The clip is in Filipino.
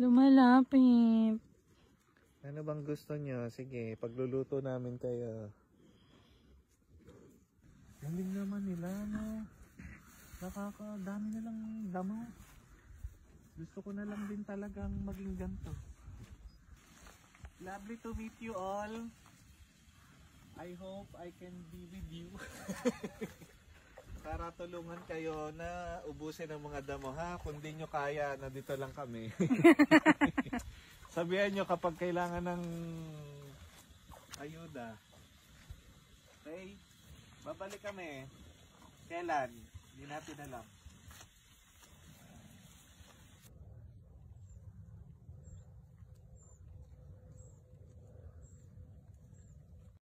Lumalapit. Ano bang gusto nyo? Sige, pagluluto namin kayo. Galing naman nila, no? Nakakadami na lang damo. Gusto ko na lang din talagang maging ganito. Lovely to meet you all. I hope I can be with you. Para tulungan kayo na ubusin ang mga damo, ha? Kung di nyo kaya, na dito lang kami. Sabihan nyo kapag kailangan ng ayuda. Okay? Babalik kami. Kailan? Hindi natin alam.